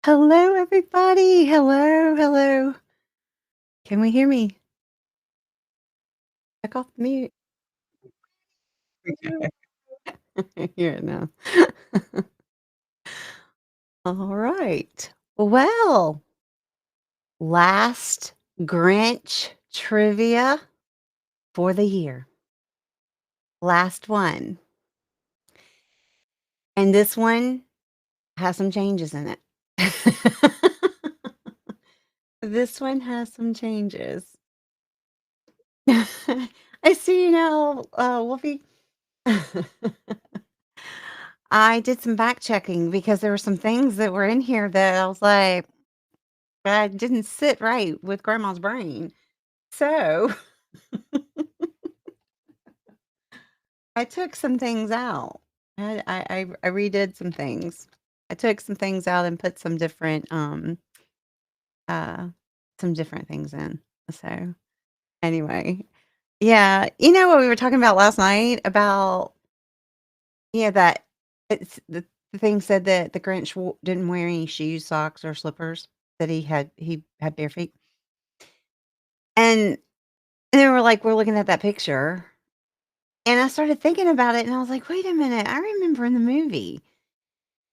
Hello, everybody. Hello, hello. Can we hear me? Back off the mute. Okay. I hear it now. All right. Well, last Grinch trivia for the year. Last one. And this one has some changes in it. This one has some changes. I see you now, Wolfie. I did some back checking because there were some things that were in here that I was like, that didn't sit right with grandma's brain. So I took some things out. I redid some things. I took some things out and put uh some different things in. So anyway, yeah, you know what we were talking about last night about yeah that it's the thing said that the Grinch didn't wear any shoes, socks, or slippers. That he had bare feet. And then we're looking at that picture, and I started thinking about it, and I was like, "Wait a minute, I remember in the movie,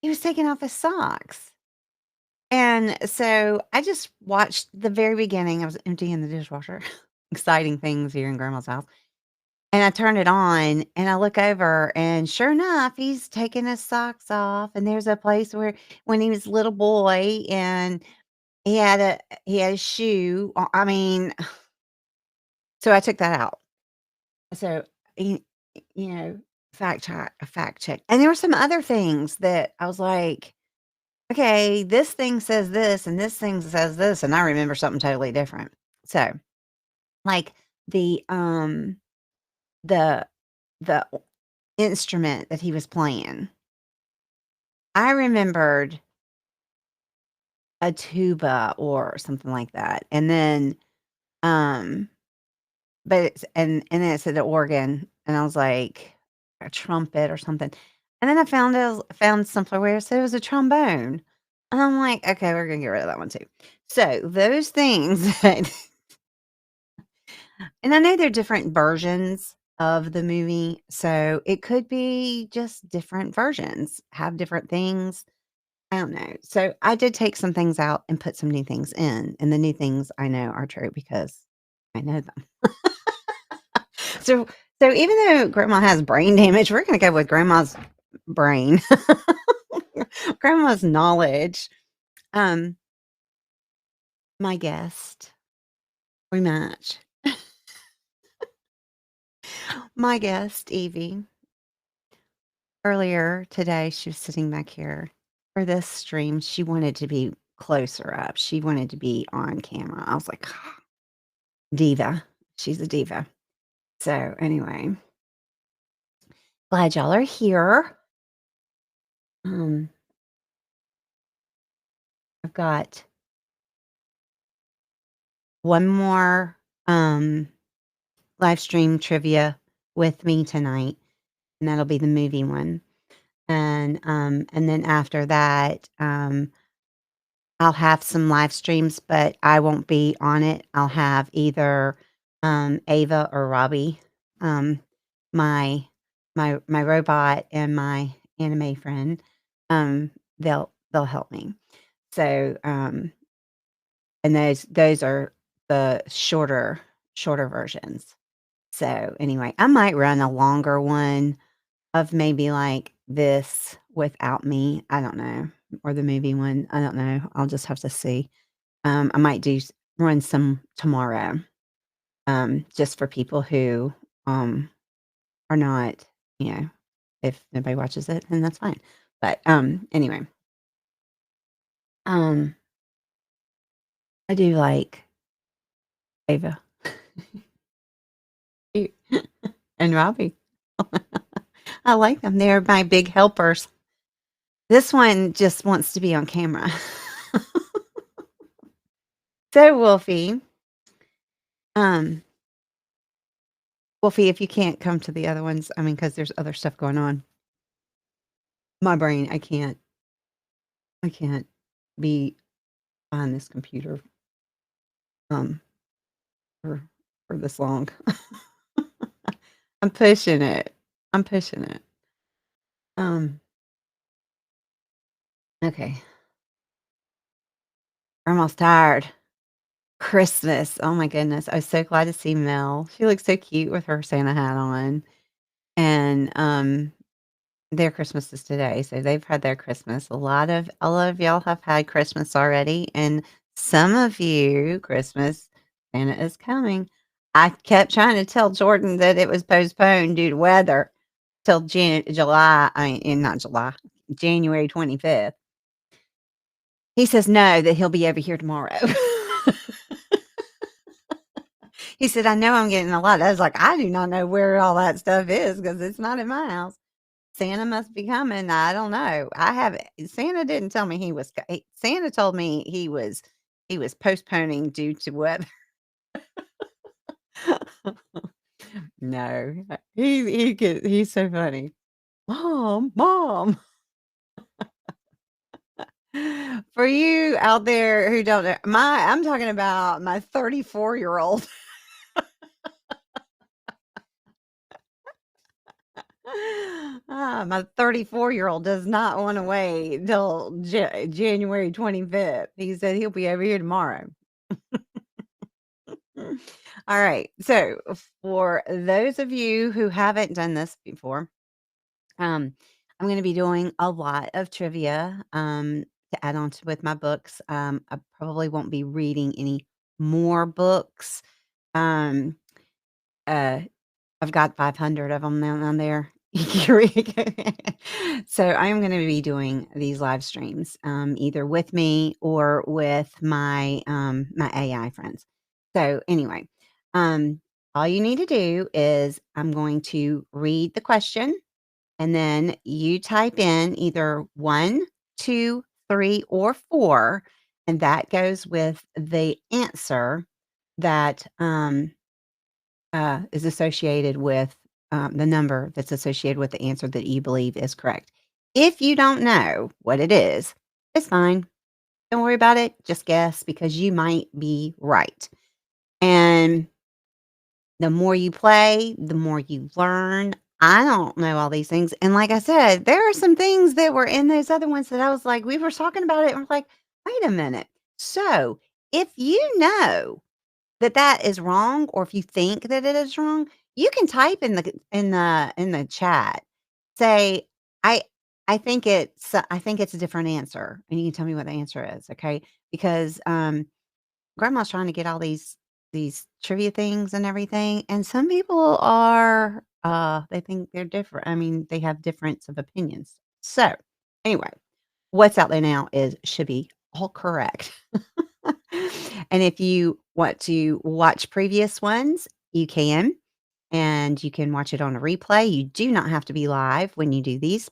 he was taking off his socks." And so I just watched the very beginning. I was emptying the dishwasher, exciting things here in grandma's house. And I turned it on and I look over and sure enough, he's taking his socks off. And there's a place where when he was a little boy and he had a shoe. I mean, so I took that out. So, you you know, fact check. And there were some other things that I was like, "Okay, this thing says this, and this thing says this," and I remember something totally different. So, like, the, um, the the instrument that he was playing, I remembered a tuba or something like that, and then, um but it's and then it said the organ, and I was like, a trumpet or something, and then I found somewhere where it said it was a trombone, and I'm like, "Okay, we're gonna get rid of that one too." So, those things that and I know they're different versions of the movie, so it could be just different versions, have different things, I don't know. So, I did take some things out and put some new things in, and the new things I know are true because I know them. So so even though grandma has brain damage, we're gonna go with grandma's brain. Grandma's knowledge. Um, my guest, we match. My guest, Evie, earlier today, she was sitting back here for this stream. She wanted to be closer up. She wanted to be on camera. I was like, "Ah, diva. She's a diva." So anyway, glad y'all are here. Um, I've got one more live stream trivia with me tonight, and that'll be the movie one. And then after that, I'll have some live streams, but I won't be on it. I'll have either Ava or Robbie, um, my my robot and my anime friend. They'll help me. So and those are the shorter versions. So, anyway, I might run a longer one of maybe like this without me, I don't know, or the movie one, I don't know, I'll just have to see. I might run some tomorrow, just for people who, are not, you know, if nobody watches it, then that's fine. But, anyway, um, I do like Ava and Robbie. I like them, they're my big helpers. This one just wants to be on camera. So, um, Wolfie, if you can't come to the other ones, I mean, because there's other stuff going on. My brain, I can't. be behind this computer, um, for for this long. I'm pushing it. I'm pushing it. Um, okay. I'm almost tired. Christmas. Oh my goodness. I was so glad to see Mel. She looks so cute with her Santa hat on. And their Christmas is today. So they've had their Christmas. A lot of y'all have had Christmas already. And some of you, Christmas, Santa is coming. I kept trying to tell Jordan that it was postponed due to weather till July. Not July, January 25th. He says no, that he'll be over here tomorrow. He said, "I know I'm getting a lot." I was like, "I do not know where all that stuff is because it's not in my house. Santa must be coming. I don't know. I haven't Santa didn't tell me Santa told me he was postponing due to weather." No. He's so funny. Mom." For you out there who don't know, I'm talking about my 34-year-old. My 34-year-old does not wanna wait till January 25th. He said he'll be over here tomorrow. Alright, so for those of you who haven't done this before, um, I'm gonna be doing a lot of trivia, to add on to with my books. I probably won't be reading any more books. Um, uh I've got 500 of them now on there. So I'm gonna be doing these live streams, either with me or with my AI friends. So anyway, um, all you need to do is I'm going to read the question, and then you type in either 1, 2, 3, or 4, and that goes with the answer that, is associated with, the number that's associated with the answer that you believe is correct. If you don't know what it is, it's fine. Don't worry about it. Just guess because you might be right. And the more you play, the more you learn. I don't know all these things. And like I said, there are some things that were in those other ones that I was like, we were talking about it and we're like, wait a minute. So if you know that is wrong, or if you think that it is wrong, you can type in the chat, say, "I I think it's a different answer," and you can tell me what the answer is, okay? Because, grandma's trying to get all these trivia things and everything, and some people are, they think they're different. I mean, they have difference of opinions. So, anyway, what's out there now should be all correct. And if you want to watch previous ones, you can, and you can watch it on a replay. You do not have to be live when you do these.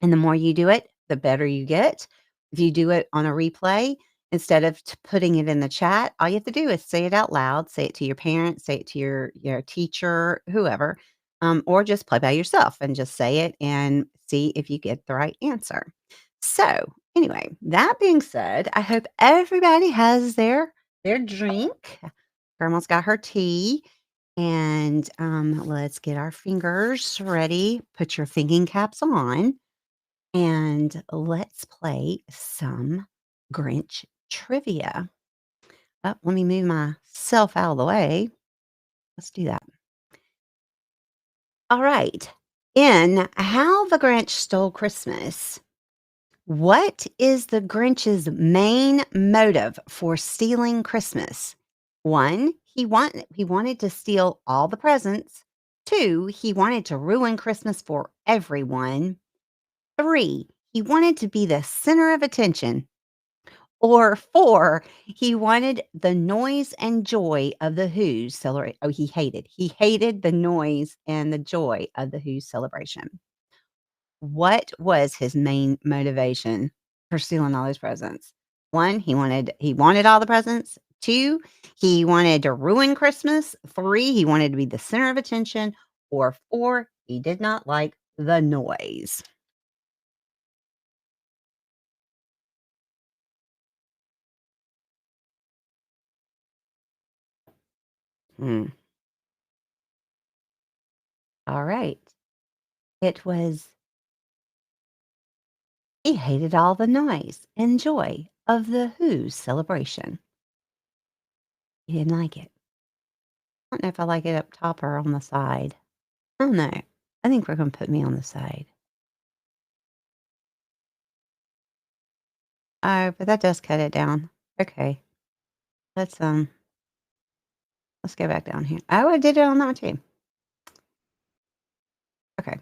And the more you do it, the better you get. If you do it on a replay, instead of putting it in the chat, all you have to do is say it out loud, say it to your parents, say it to your teacher, whoever, or just play by yourself and just say it and see if you get the right answer. So, anyway, that being said, I hope everybody has their drink. Grandma's got her tea. And let's get our fingers ready. Put your thinking caps on. And let's play some Grinch trivia. Oh, let me move myself out of the way. Let's do that. All right. In How the Grinch Stole Christmas, what is the Grinch's main motive for stealing Christmas? One, he wanted to steal all the presents. Two, he wanted to ruin Christmas for everyone. Three, he wanted to be the center of attention. Or 4, he wanted the noise and joy of the Who's celebrate he hated the noise and the joy of the Who's celebration. What was his main motivation for stealing all those presents? 1, he wanted all the presents. 2, he wanted to ruin Christmas. 3, he wanted to be the center of attention. Or 4, he did not like the noise. Hmm. All right. It was he hated all the noise and joy of the Who's celebration. He didn't like it. I don't know if I like it up top or on the side. I don't know. I think we're gonna put me on the side. Oh, but that does cut it down. Okay. Let's, um, let's go back down here. Oh, I did it on that too. Okay.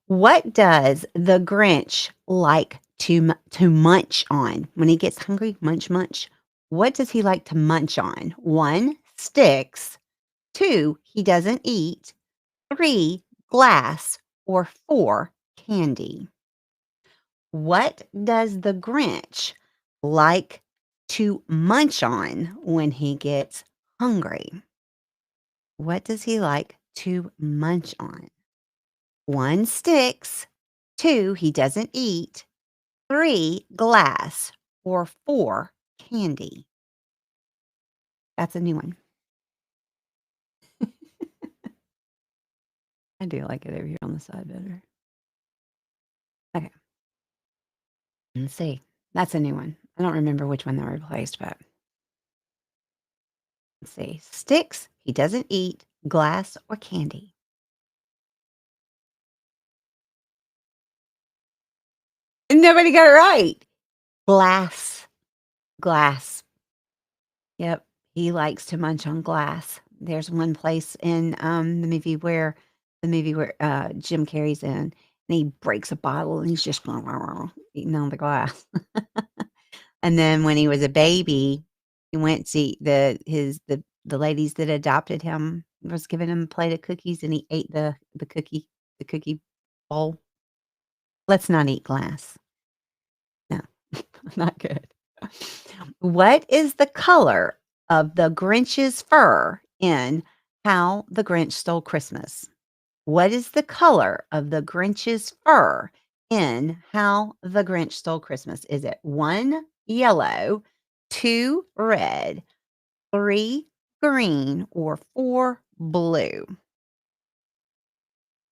What does the Grinch like to munch on? When he gets hungry, munch, munch. What does he like to munch on? 1, sticks. 2, he doesn't eat. 3, glass. Or 4, candy. What does the Grinch like to munch on when he gets hungry? What does he like to munch on? 1, sticks. 2, he doesn't eat. 3, glass. Or 4, candy. That's a new one. I do like it over here on the side better. Okay, let's see. That's a new one. I don't remember which one they replaced, but let's see. Sticks, he doesn't eat. Glass or candy. Nobody got it right. Glass. Glass. Yep. He likes to munch on glass. There's one place in, the movie where, Jim Carrey's in, and he breaks a bottle, and he's just eating on the glass. And then when he was a baby, he went to see the ladies that adopted him was giving him a plate of cookies, and he ate the cookie bowl. Let's not eat glass. No, not good. What is the color of the Grinch's fur in How the Grinch Stole Christmas? What is the color of the Grinch's fur in How the Grinch Stole Christmas? Is it 1, yellow, 2, red, 3, green, or 4, blue?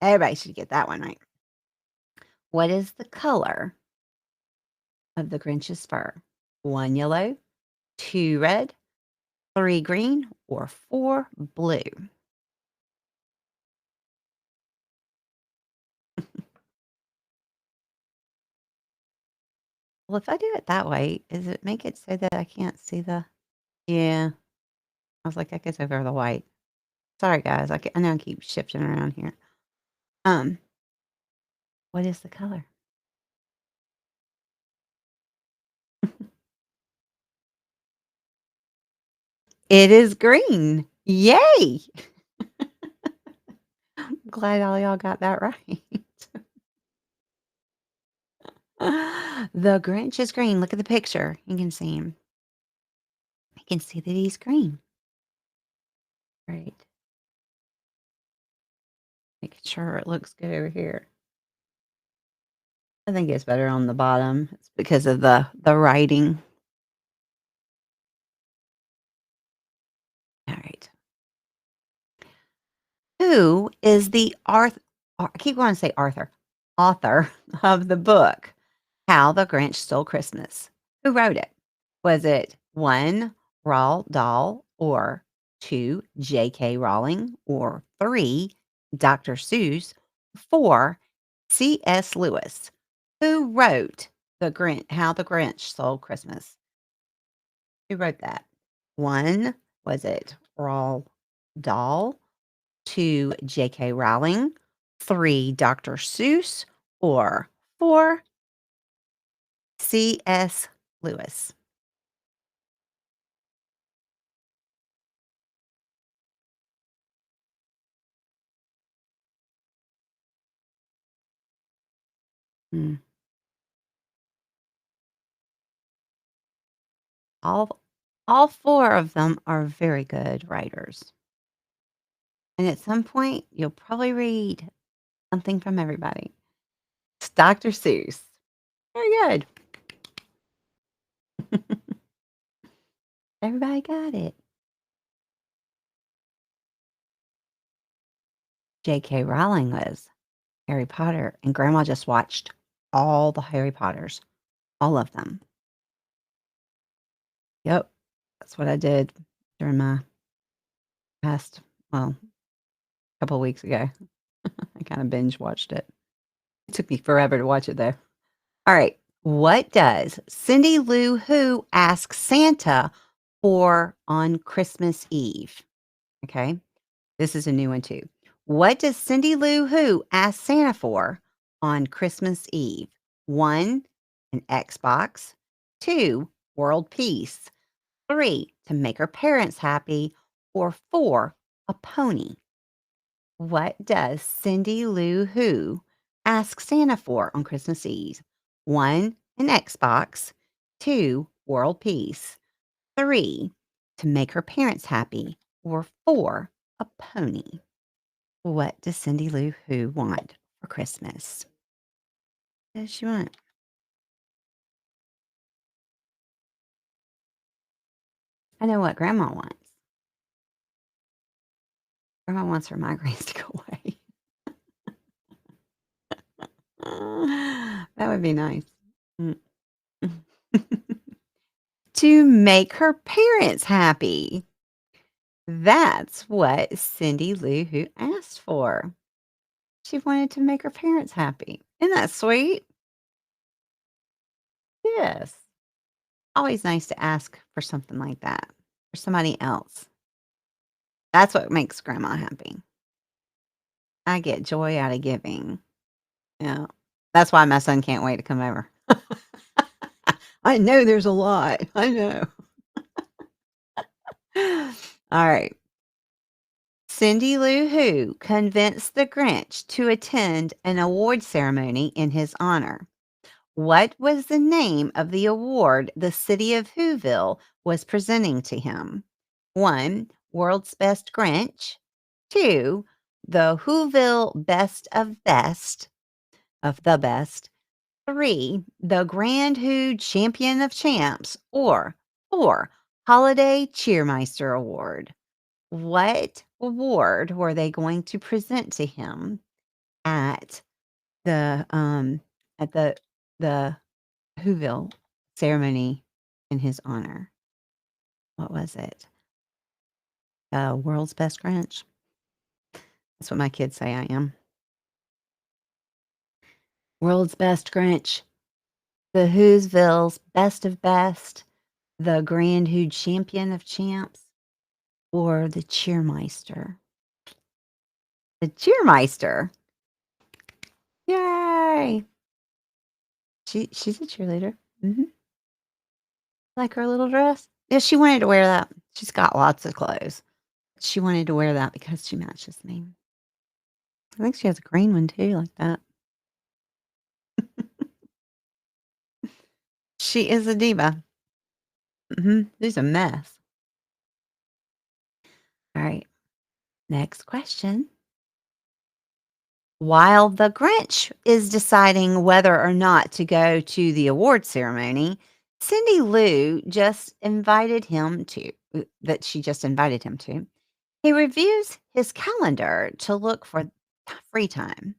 Everybody should get that one right. What is the color of the Grinch's fur? 1, yellow, 2, red, 3, green, or 4, blue? Well, if I do it that way, does it make it so that I can't see the yeah. I was like, that goes over the white. Sorry, guys. I know I keep shifting around here. Um, what is the color? It is green. Yay! Glad all y'all got that right. The Grinch is green. Look at the picture. You can see him. You can see that he's green. Right. Making sure it looks good over here. I think it's better on the bottom. It's because of the writing. All right. Who is the I keep wanting to say author of the book, How the Grinch Stole Christmas? Who wrote it? Was it 1, Roald Dahl, or 2, J.K. Rowling, or 3, Dr. Seuss, 4, C.S. Lewis? Who wrote How the Grinch Stole Christmas? Who wrote that? 1, was it Roald Dahl? 2, J.K. Rowling, 3, Dr. Seuss, or 4, C.S. Lewis? Mm. All all 4 of them are very good writers, and at some point, you'll probably read something from everybody. It's Dr. Seuss. Very good. Everybody got it. J.K. Rowling was Harry Potter, and grandma just watched all the Harry Potters, all of them. Yep, that's what I did during my past, well, couple weeks ago. I kinda binge watched it. It took me forever to watch it, though. Alright, what does Cindy Lou Who ask Santa for on Christmas Eve? Okay, this is a new one too. What does Cindy Lou Who ask Santa for on Christmas Eve? 1, an Xbox. 2, world peace. 3, to make her parents happy. Or 4, a pony. What does Cindy Lou Who ask Santa for on Christmas Eve? 1, an Xbox. 2, world peace. 3, to make her parents happy. Or 4, a pony. What does Cindy Lou Who want for Christmas? What does she want? I know what grandma wants. Grandma wants her migraines to go away. That would be nice. Mm. To make her parents happy. That's what Cindy Lou Who asked for. She wanted to make her parents happy. Isn't that sweet? Yes. Always nice to ask for something like that for somebody else. That's what makes grandma happy. I get joy out of giving. Yeah. That's why my son can't wait to come over. I know there's a lot. I know. All right. Cindy Lou Who convinced the Grinch to attend an award ceremony in his honor. What was the name of the award the city of Whoville was presenting to him? 1, World's Best Grinch. 2, the Whoville of the Best. 3, the Grand Who Champion of Champs. Or 4, Holiday Cheermeister Award. What award were they going to present to him at the, um at the Whoville ceremony in his honor? What was it? World's Best Grinch. That's what my kids say I am. World's Best Grinch, the Whoville's Best of Best, the Grand Who Champion of Champs, or the Cheermeister? The Cheermeister. Yay! She's a cheerleader. Mhm. Like her little dress? Yeah, she wanted to wear that. She's got lots of clothes. She wanted to wear that because she matches me. I think she has a green one too, like that. She is a diva. She's a mess. All right, next question. While the Grinch is deciding whether or not to go to the award ceremony, Cindy Lou just invited him to that she just invited him to. He reviews his calendar to look for free time.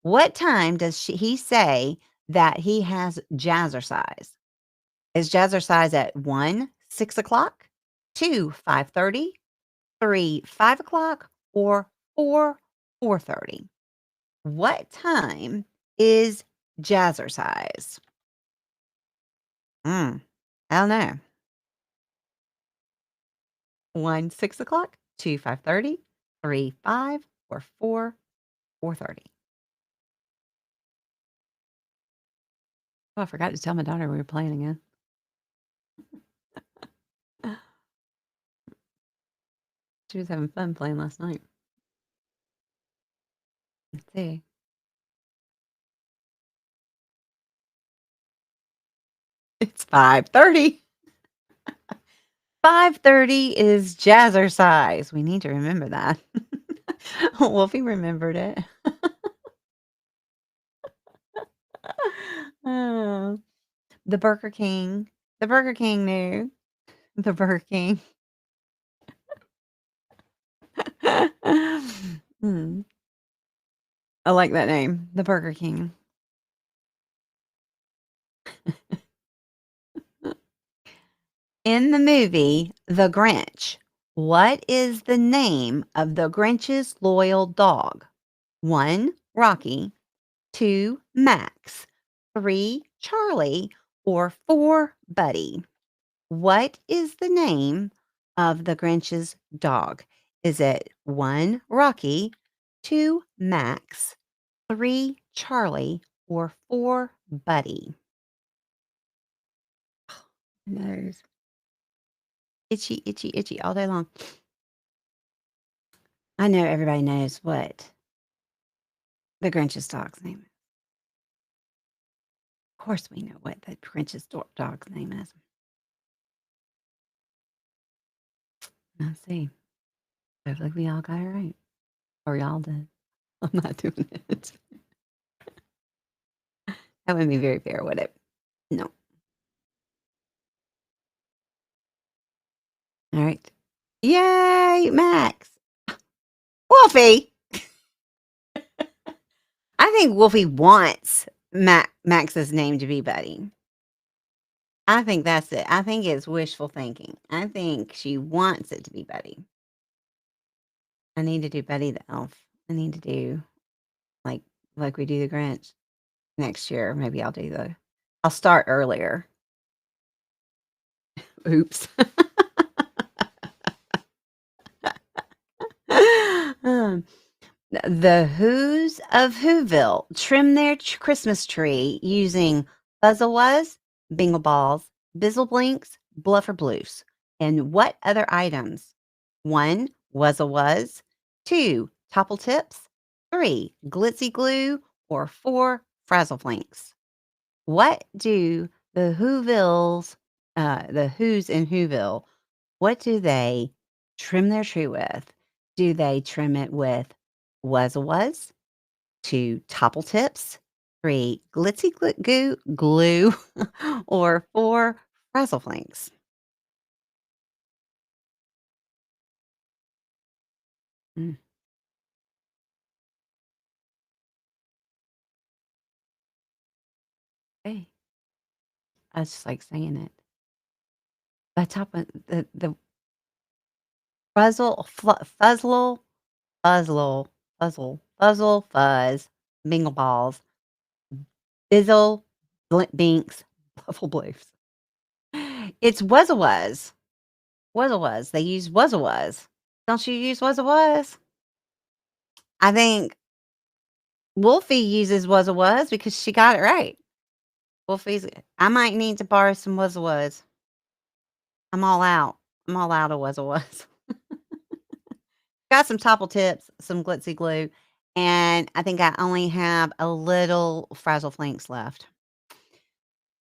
What time does he say that he has jazzercise? Is jazzercise at 1, 6 o'clock, 2, 5:30, 3, 5 o'clock, or 4, 4:30? What time is jazzercise? I don't know. 1, 6 o'clock, 2, 5:30, 3, 5, or 4, 4:30? Oh, I forgot to tell my daughter we were playing again. She was having fun playing last night. Let's see. It's 5:30. 5:30 is jazzercise. We need to remember that. Wolfie remembered it. Oh, the Burger King. The Burger King knew. The Burger King. Hmm. I like that name, the Burger King. In the movie The Grinch, what is the name of the Grinch's loyal dog? 1, Rocky, 2, Max, 3, Charlie, or 4, Buddy? What is the name of the Grinch's dog? Is it 1, Rocky, 2, Max, 3, Charlie, or 4, Buddy? Nose. Itchy, itchy, itchy all day long. I know everybody knows what the Grinch's dog's name is. Of course, we know what the Grinch's dog's name is. Let's see. Hopefully, we all got it right. Or y'all did. I'm not doing it. That wouldn't be very fair, would it? No. All right. Yay, Max. Wolfie. I think Wolfie wants Max's name to be Buddy. I think that's it. I think it's wishful thinking. I think she wants it to be Buddy. I need to do Buddy the Elf. I need to do like like we do the Grinch next year. Maybe I'll start earlier. Oops. Um, the Who's of Whoville trim their Christmas tree using Fuzzle-Wuzz, Bingle Balls, Bizzle Blinks, Bluffer Blues, and what other items? 1, Wuzzle-Wuzz, 2, Topple Tips, 3, Glitzy Glue, or 4, Frazzle Flinks. What do the Who's in Whoville, what do they trim their tree with? Do they trim it with Wuzzle-Wuzz, 2, Topple Tips, 3, Glue, or 4, Frazzle Flinks? Mm, okay. I just like saying it. The top of the Fuzzle, Fuzz, Bingle Balls, Bizzle, Binks, Bluffle Bloofs. It's Wuzzle-Wuzz. Wuzzle-Wuzz. They use Wuzzle-Wuzz. Don't you use Wuzzle-Wuzz? I think Wolfie uses Wuzzle-Wuzz because she got it right. Wolfie's I might need to borrow some Wuzzle-Wuzz. I'm all out. I'm all out of Wuzzle-Wuzz. Got some Topple Tips, some Glitzy Glue, and I think I only have a little Frazzle Flinks left.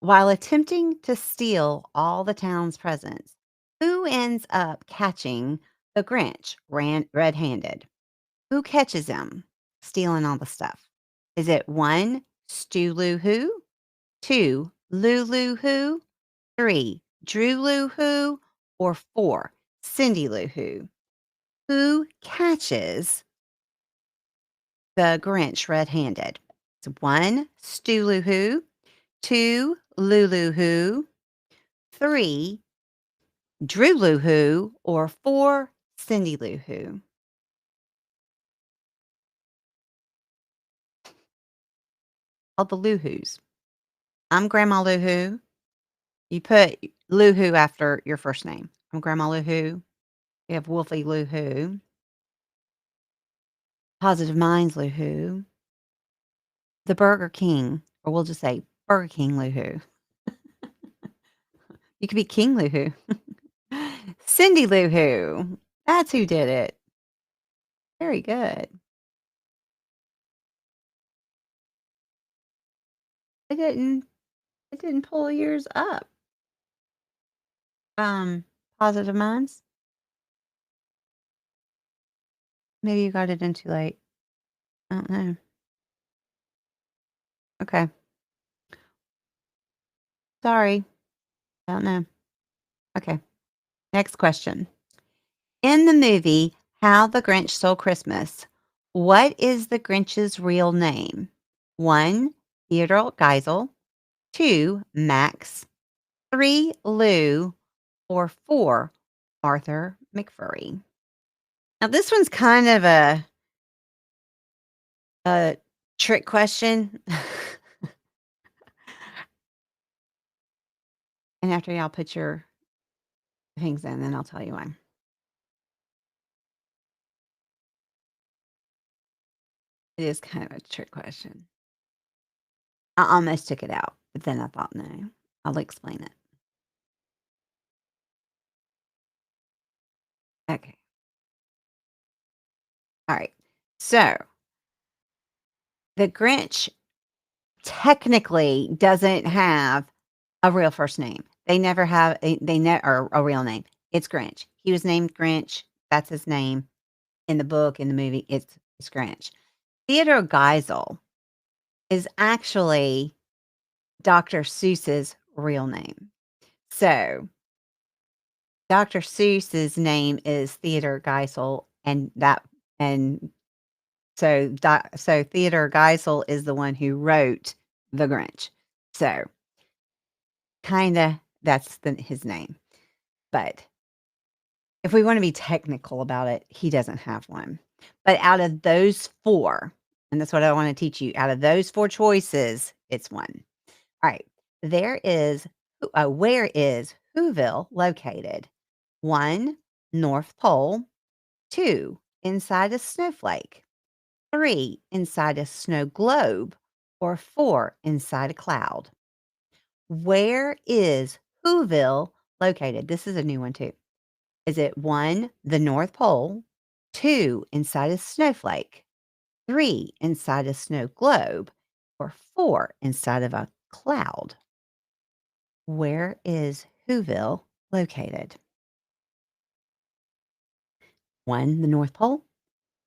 While attempting to steal all the town's presents, who ends up catching the Grinch red-handed? Who catches him stealing all the stuff? Is it 1, Stu Lou Who, 2, Lulu Who, 3, Drew Lou Who, or 4, Cindy Lou Who? Who catches the Grinch red-handed? It's 1, Stu Lou Who, 2, Lulu Who, 3, Drew Lou Who, or 4, Cindy Lou Who? All the Lou Who's. I'm Grandma Lou Who. You put Lou Who after your first name. I'm Grandma Lou Who. We have Wolfie Lou Who. Positive Minds Lou Who. The Burger King, or we'll just say Burger King Lou Who. You could be King Lou Who. Cindy Lou Who. That's who did it. Very good. I didn't pull yours up. Positive Minds. Maybe you got it in too late. I don't know. Okay. Sorry. I don't know. Okay. Next question. In the movie How the Grinch Stole Christmas, What is the Grinch's real name? 1, Theodore Geisel, 2, Max, 3, Lou, or 4, Arthur McFurry? Now, this one's kind of a trick question. And after y'all put your things in, then I'll tell you why. It is kind of a trick question. I almost took it out, but then I thought, no, I'll explain it. Okay. All right. So the Grinch technically doesn't have a real first name. They never have or a real name. It's Grinch. He was named Grinch. That's his name in the book, in the movie. It's Grinch. Theodore Geisel is actually Dr. Seuss's real name. So Dr. Seuss's name is Theodore Geisel, and so Theodore Geisel is the one who wrote The Grinch. So kinda that's his name. But if we wanna be technical about it, he doesn't have one. But out of those 4, and that's what I wanna teach you, out of those 4 choices, it's 1. Alright. Where is Whoville located? 1, North Pole. 2, inside a snowflake. 3, inside a snow globe. Or 4, inside a cloud. Where is Whoville located? This is a new one too. Is it 1, the North Pole, 2, inside a snowflake, 3, inside a snow globe, or 4, inside of a cloud? Where is Whoville located? 1, the North Pole,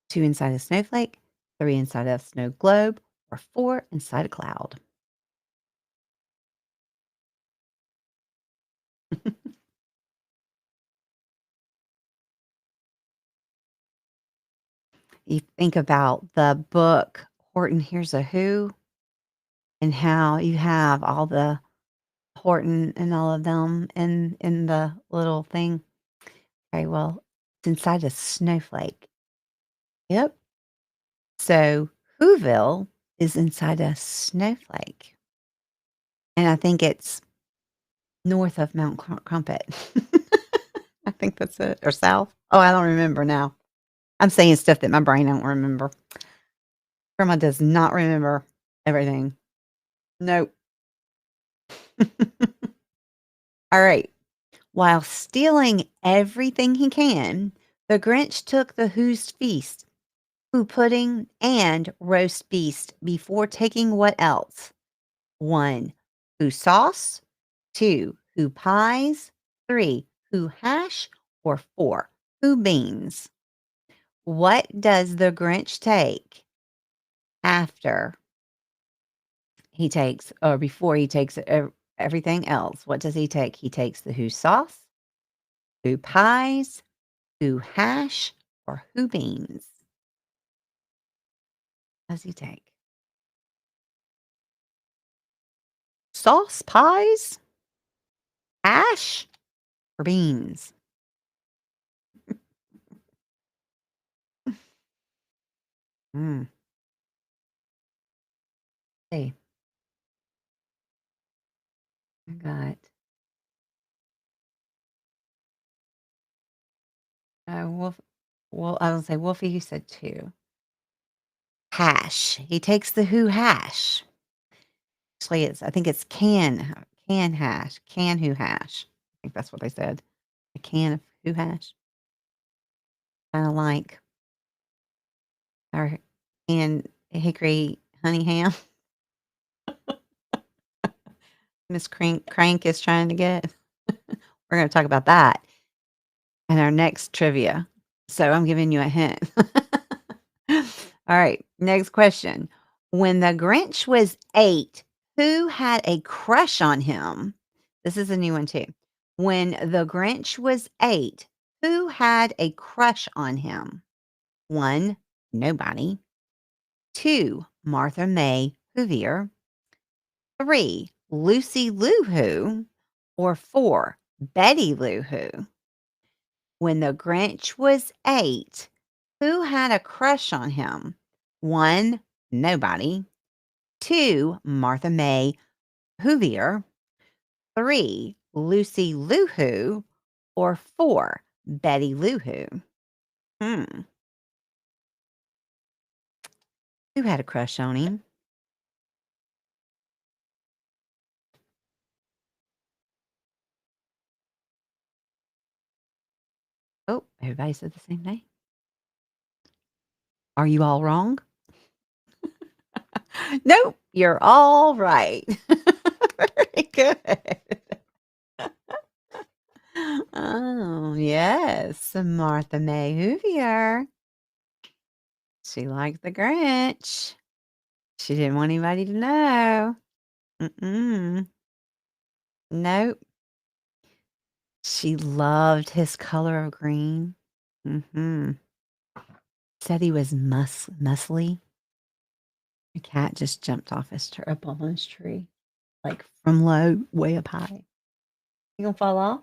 2, inside a snowflake, 3, inside a snow globe, or 4, inside a cloud? You think about the book Horton Hears a Who and how you have all the Horton and all of them in the little thing. Okay, well, it's inside a snowflake. Yep. So Whoville is inside a snowflake, and I think it's north of Mount Crumpet. I think that's it, or south. Oh, I don't remember now. I'm saying stuff that my brain don't remember. Grandma does not remember everything. Nope. All right. While stealing everything he can, the Grinch took the Who's feast, Who pudding, and roast beast before taking what else? 1, Who sauce, 2, Who pies, 3, Who hash, or 4, Who beans? What does the Grinch take after he takes or before he takes everything else? What does he take? He takes the Who sauce, Who pies, Who hash, or Who beans? Does he take? Sauce, pies, hash, or beans? Mm, see, I got Wolf. Well, I was say Wolfie. You said 2. Hash. He takes the Who hash. Actually, I think it's can hash, can Who hash. I think that's what they said. A can of Who hash, kind of like our canned hickory honey ham. Miss Crank is trying to get. We're going to talk about that in our next trivia. So I'm giving you a hint. All right, next question. When the Grinch was 8, who had a crush on him? This is a new one too. When the Grinch was 8, who had a crush on him? 1, nobody. 2, Martha May Whovier. 3, Lucy Lou Who. Or 4, Betty Lou Who. When the Grinch was 8, who had a crush on him? 1, nobody. 2, Martha May Whovier. 3, Lucy Lou Who. Or 4, Betty Lou Who. Hmm. Who had a crush on him? Oh, everybody said the same name. Are you all wrong? Nope, you're all right. Very good. Oh, yes, Martha May Whovier. She liked the Grinch. She didn't want anybody to know. Mm-mm. Nope. She loved his color of green. Mhm. Said he was muscly. The cat just jumped off his up on his tree, like from low, way up high. You gonna fall off?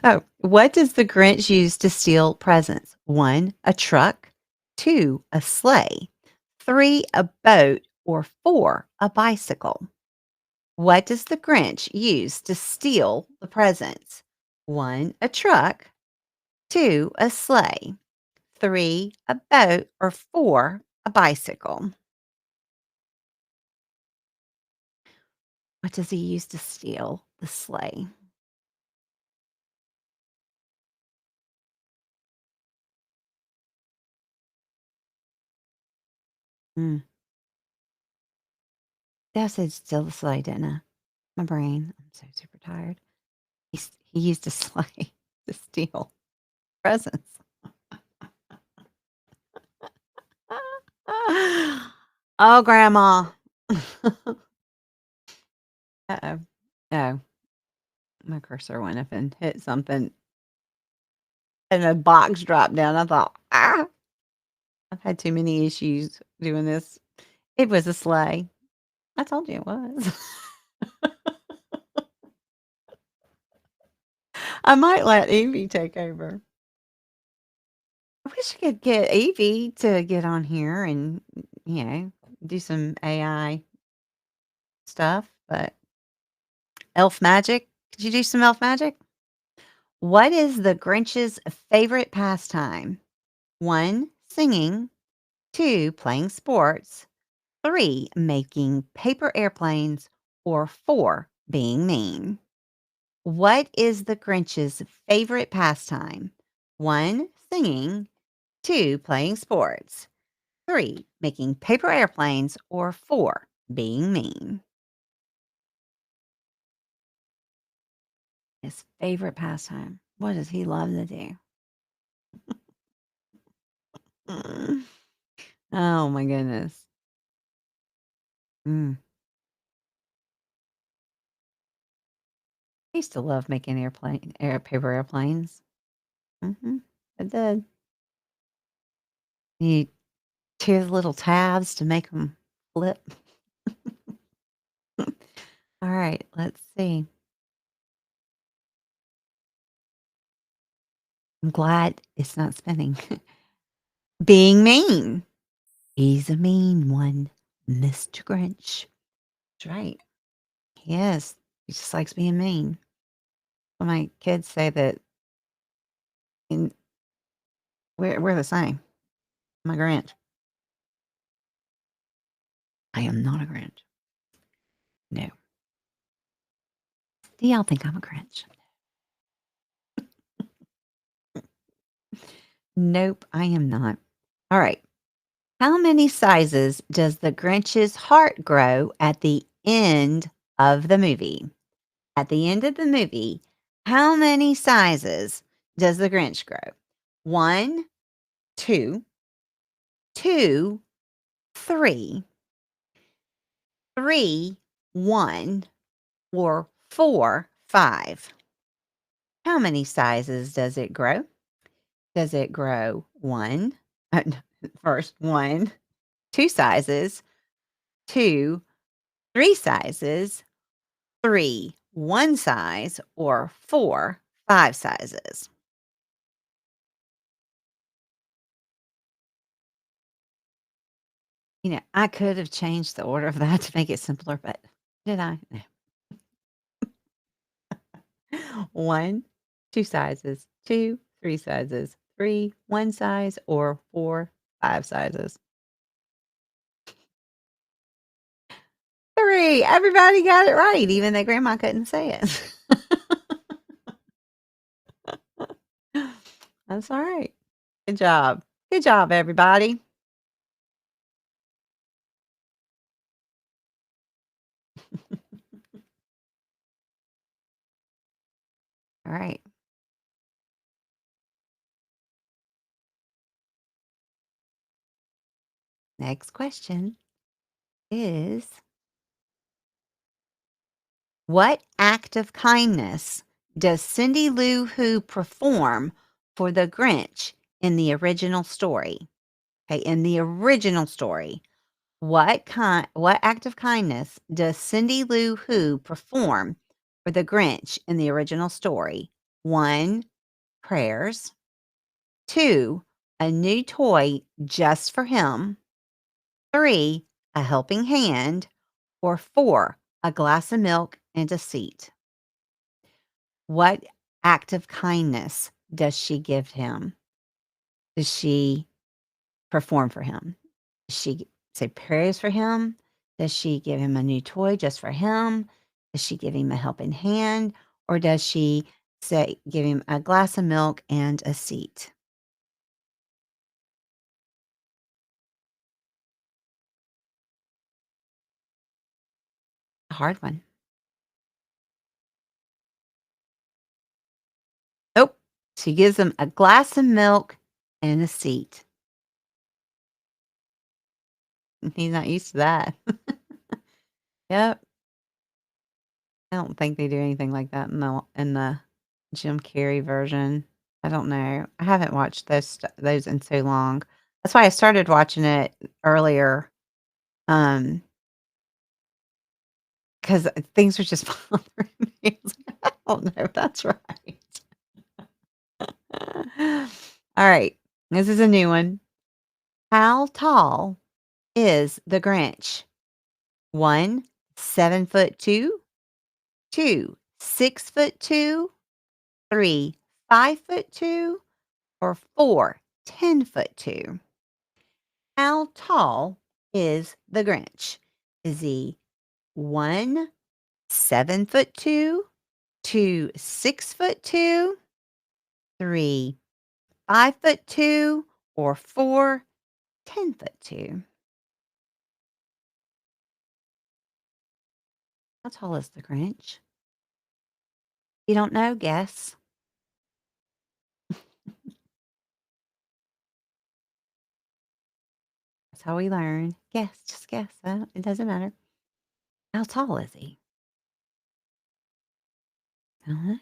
Oh, what does the Grinch use to steal presents? 1, a truck. 2, a sleigh. 3, a boat. Or 4, a bicycle. What does the Grinch use to steal the presents? 1, a truck. 2, a sleigh. 3, a boat. Or 4, a bicycle. What does he use to steal the sleigh? Mm. I said steal the sleigh, didn't I? My brain. I'm so super tired. He used a sleigh to steal presents. Oh, grandma. Uh-oh. Oh, my cursor went up and hit something, and a box dropped down. I thought, "Ah, I've had too many issues doing this." It was a sleigh. I told you it was. I might let Evie take over. I wish I could get Evie to get on here and, do some AI stuff, but elf magic? Could you do some elf magic? What is the Grinch's favorite pastime? 1, singing. 2, playing sports. 3, making paper airplanes. Or 4, being mean. What is the Grinch's favorite pastime? 1, singing. 2, playing sports. 3, making paper airplanes. Or 4, being mean. His favorite pastime. What does he love to do? Mm. Oh my goodness. Mm. I used to love making paper airplanes. I did. You tear the little tabs to make them flip. All right, let's see. I'm glad it's not spinning. Being mean. He's a mean one, Mr. Grinch. That's right. Yes, he just likes being mean. Well, my kids say that in, we're the same. I'm a Grinch. I am not a Grinch. No. Do y'all think I'm a Grinch? Nope, I am not. All right. How many sizes does the Grinch's heart grow at the end of the movie? At the end of the movie, how many sizes does the Grinch grow? 1, 2, 2, 3, 3, 1, or 4, 5. How many sizes does it grow? Does it grow 1 first 1, 2 sizes, 2, 3 sizes, 3, 1 size, or 4, 5 sizes? I could have changed the order of that to make it simpler, but did I? No. 1, 2 sizes, 2, 3 sizes, 3, 1 size, or 4, 5 sizes. 3. Everybody got it right, even though grandma couldn't say it. That's all right. Good job. Good job, everybody. All right. Next question is, what act of kindness does Cindy Lou Who perform for the Grinch in the original story? Okay, in the original story, what act of kindness does Cindy Lou Who perform for the Grinch in the original story? 1, prayers, 2, a new toy just for him, 3, a helping hand, or 4, a glass of milk and a seat. What act of kindness does she give him? Does she perform for him? Does she say prayers for him? Does she give him a new toy just for him? Does she give him a helping hand? Or does she say give him a glass of milk and a seat? A hard one. Nope. She gives him a glass of milk and a seat. He's not used to that. Yep. I don't think they do anything like that in the Jim Carrey version. I don't know. I haven't watched those in so long. That's why I started watching it earlier, um, 'cause things were just bothering me. I was like, "I don't know if that's right." Alright, this is a new one. How tall is the Grinch? 1, 7'2", 2, 6'2", 3, 5'2", or 4, 10'2". How tall is the Grinch? Is he 1, 7'2", 2, 6'2", 3, 5'2", or 4, 10'2"? How tall is the Grinch? You don't know? Guess. That's how we learn. Guess, just guess. It doesn't matter. How tall is he? I don't know.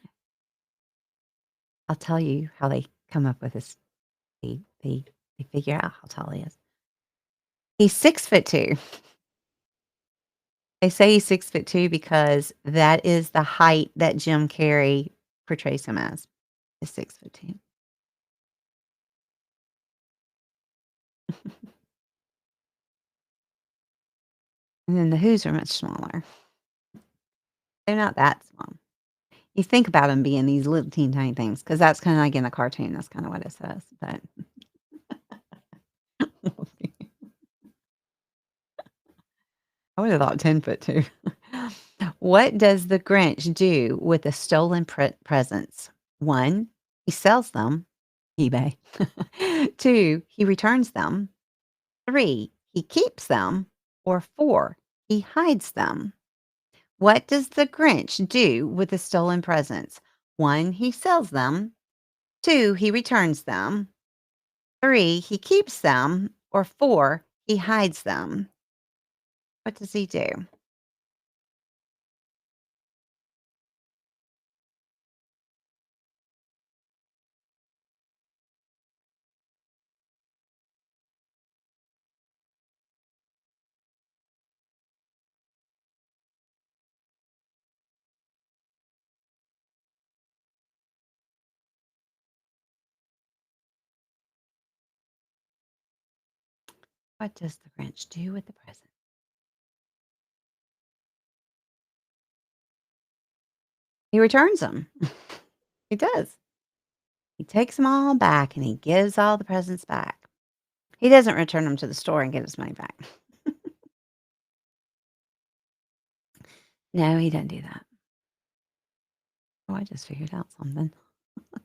I'll tell you how they come up with this. They figure out how tall he is. He's 6'2". They say he's 6'2" because that is the height that Jim Carrey portrays him as, is 6'2". And then the Who's are much smaller. They're not that small. You think about them being these little teeny tiny things, because that's kinda like in the cartoon, that's kinda what it says, but I would have thought 10 foot too. What does the Grinch do with the stolen presents? 1, he sells them, eBay. 2, he returns them. 3, he keeps them. Or 4, he hides them. What does the Grinch do with the stolen presents? 1, he sells them. 2, he returns them. 3, he keeps them. Or 4, he hides them. What does he do? What does the Grinch do with the present? He returns them. He does. He takes them all back and he gives all the presents back. He doesn't return them to the store and get his money back. No, he doesn't do that. Oh, I just figured out something.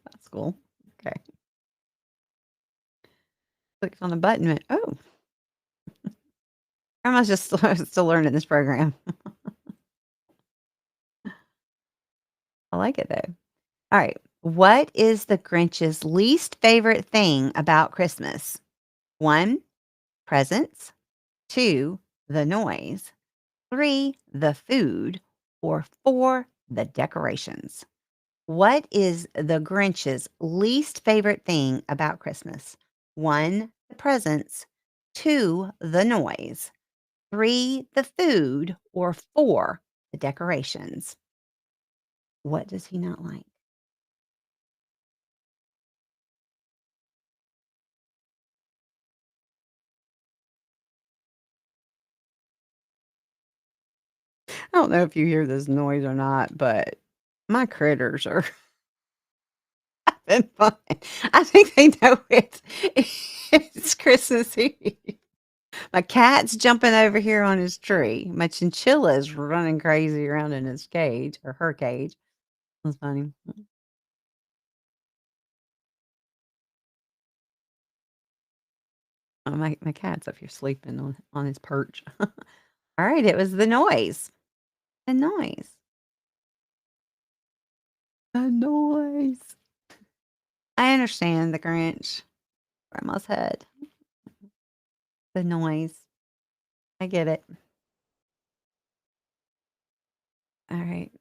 That's cool. Okay. Clicked on a button and oh, grandma's just still learning this program. I like it though. All right. What is the Grinch's least favorite thing about Christmas? One, presents. Two, the noise. Three, the food. Or four, the decorations. What is the Grinch's least favorite thing about Christmas? One, the presents. Two, the noise. Three, the food. Or four, the decorations. What does he not like? I don't know if you hear this noise or not, but my critters are having fun. I think they know it's Christmas Eve. My cat's jumping over here on his tree. My chinchilla is running crazy around in his cage or her cage. That's funny. Oh, my cat's up here sleeping on his perch. All right, it was the noise. The noise. The noise. I understand the Grinch. Grandma's head. The noise. I get it. All right.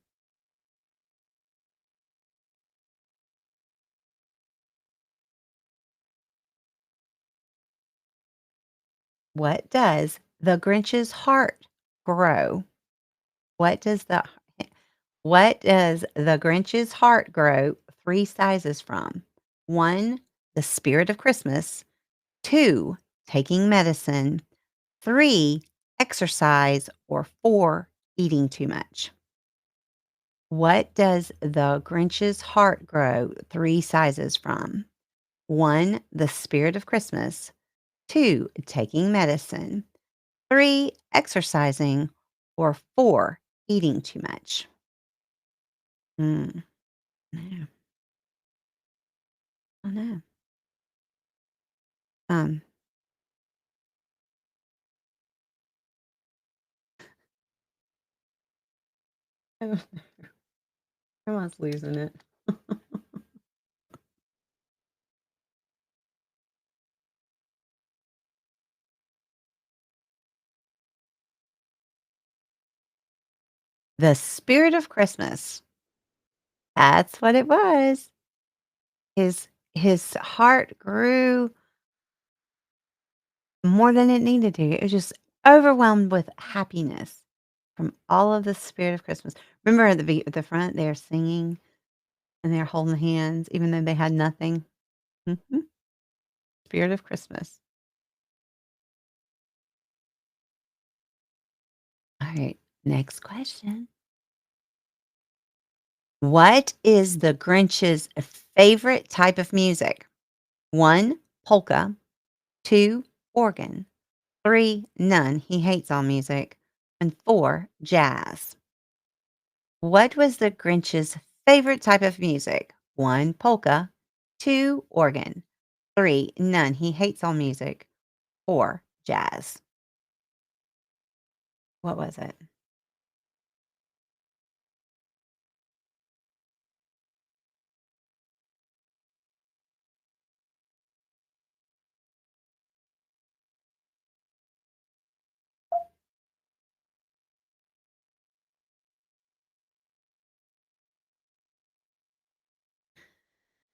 What does the Grinch's heart grow? What does the what does the Grinch's heart grow 3 sizes from? 1, the spirit of Christmas. 2, taking medicine. 3, exercise. Or 4, eating too much. What does the Grinch's heart grow 3 sizes from? 1, the spirit of Christmas. 2, taking medicine. 3, exercising. Or 4, eating too much. Mm, no, I know. Um, Grandma's losing it. The spirit of Christmas. That's what it was. His heart grew more than it needed to. It was just overwhelmed with happiness from all of the spirit of Christmas. Remember at the front, they're singing and they're holding hands, even though they had nothing. Mhm. Spirit of Christmas. All right. Next question. What is the Grinch's favorite type of music? 1, polka. 2, organ. 3, none. He hates all music. And 4, jazz. What was the Grinch's favorite type of music? 1, polka. 2, organ. 3, none. He hates all music. 4, jazz. What was it?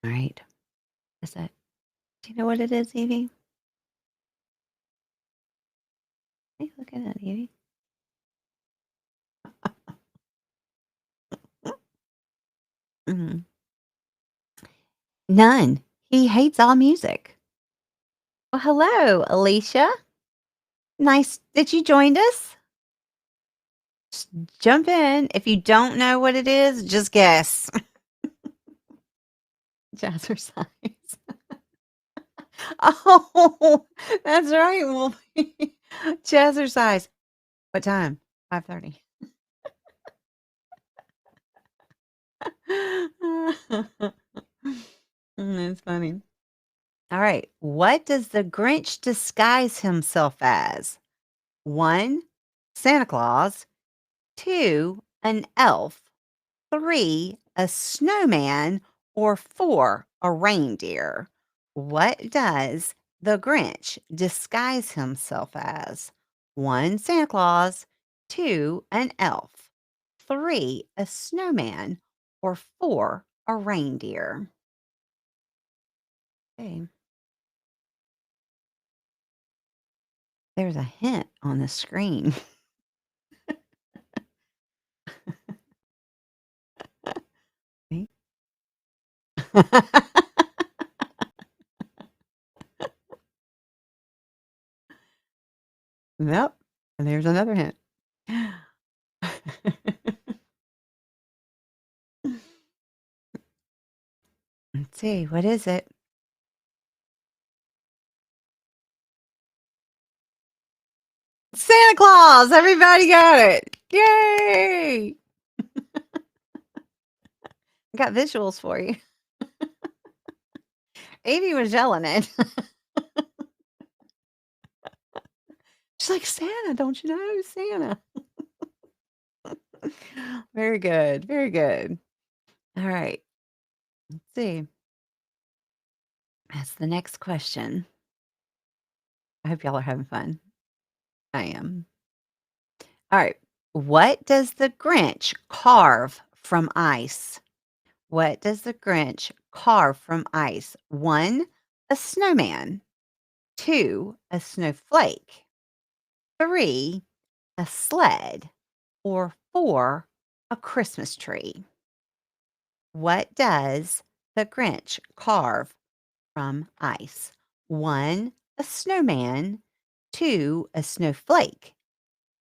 All right. Is that do you know what it is, Evie? Hey, look at that, Evie. Mhm. None. He hates all music. Well, hello, Alicia. Nice that you joined us. Just jump in. If you don't know what it is, just guess. Jazzercise. Oh, that's right, Wolfie. Jazzercise. What time? 5:30. That's funny. All right. What does the Grinch disguise himself as? 1, Santa Claus. 2, an elf. 3, a snowman. Or 4, a reindeer. What does the Grinch disguise himself as? 1, Santa Claus. 2, an elf. 3, a snowman. Or 4, a reindeer. Okay. There's a hint on the screen. See? Yep, and there's another hint. Let's see, what is it? Santa Claus! Everybody got it! Yay! I got visuals for you. Amy was yelling it. She's like, "Santa, don't you know? Santa." Very good, very good. All right, let's see. That's the next question. I hope y'all are having fun. I am. All right. What does the Grinch carve from ice? What does the Grinch carve from ice? 1, a snowman. 2, a snowflake. 3, a sled. Or 4, a Christmas tree. What does the Grinch carve from ice? 1, a snowman. 2, a snowflake.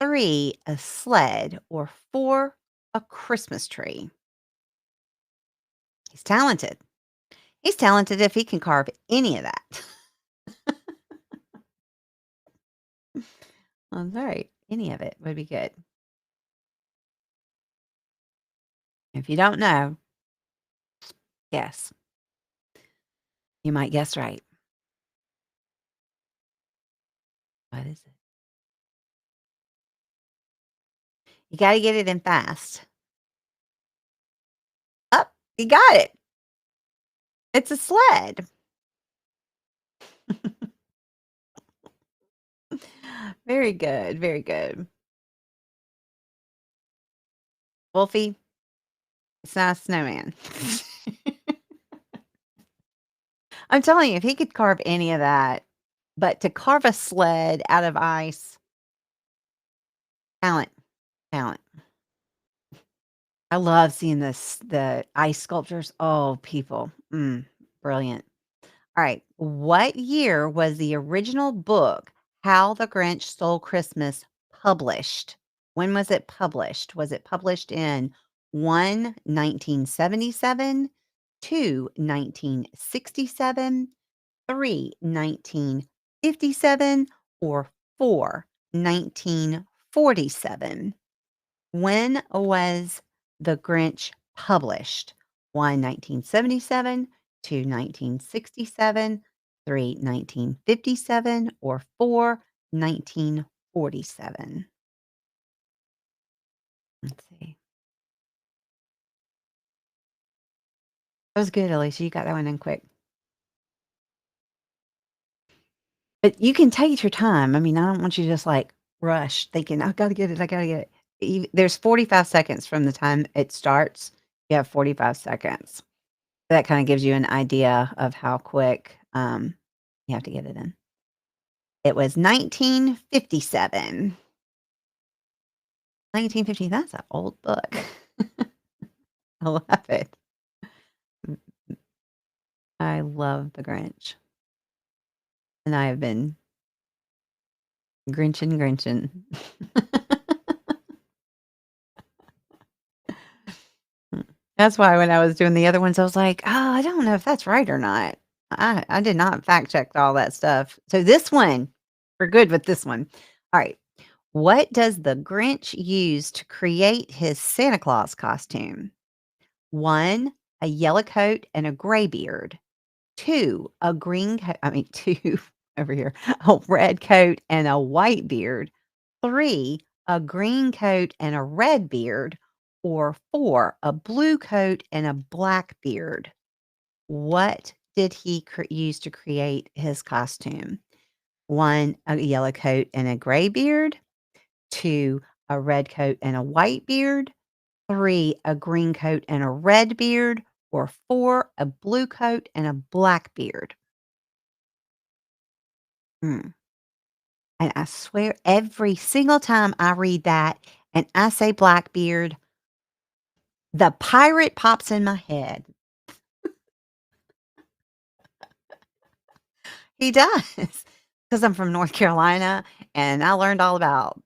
3, a sled. Or 4, a Christmas tree. He's talented. He's talented if he can carve any of that. Well, that's right. Any of it would be good. If you don't know, guess. You might guess right. What is it? You gotta get it in fast. Up, you got it. It's a sled. Very good, very good. Wolfie, it's not a snowman. I'm telling you, if he could carve any of that, but to carve a sled out of ice, talent, talent. I love seeing the ice sculptures. Oh, people, brilliant. All right, what year was the original book, How the Grinch Stole Christmas, published? When was it published? Was it published in 1, 1977, 2, 1967, 3, 1957, or 4, 1947? When was The Grinch published? 1, 1977, 2, 1967, 3, 1957, or 4, 1947? Let's see. That was good, Alicia. You got that one in quick. But you can take your time. I mean, I don't want you to just like rush thinking, I gotta get it, I gotta get it. There's 45 seconds from the time it starts. You have 45 seconds. That kind of gives you an idea of how quick you have to get it in. It was 1957. 1950. That's an old book. I love it. I love The Grinch. And I have been Grinchin', Grinchin'. Mm. That's why when I was doing the other ones, I was like, "Oh, I don't know if that's right or not." I did not fact check all that stuff. So this one, we're good with this one. All right. What does the Grinch use to create his Santa Claus costume? 1, a yellow coat and a gray beard. 2, a green coat, I mean 2 over here, a red coat and a white beard. 3, a green coat and a red beard, or 4, a blue coat and a black beard. What did he use to create his costume? 1, a yellow coat and a gray beard. 2, a red coat and a white beard. 3, a green coat and a red beard. Or 4, a blue coat and a black beard. Hmm. And I swear every single time I read that and I say Blackbeard, the pirate pops in my head. He does, because 'cause I'm from North Carolina, and I learned all about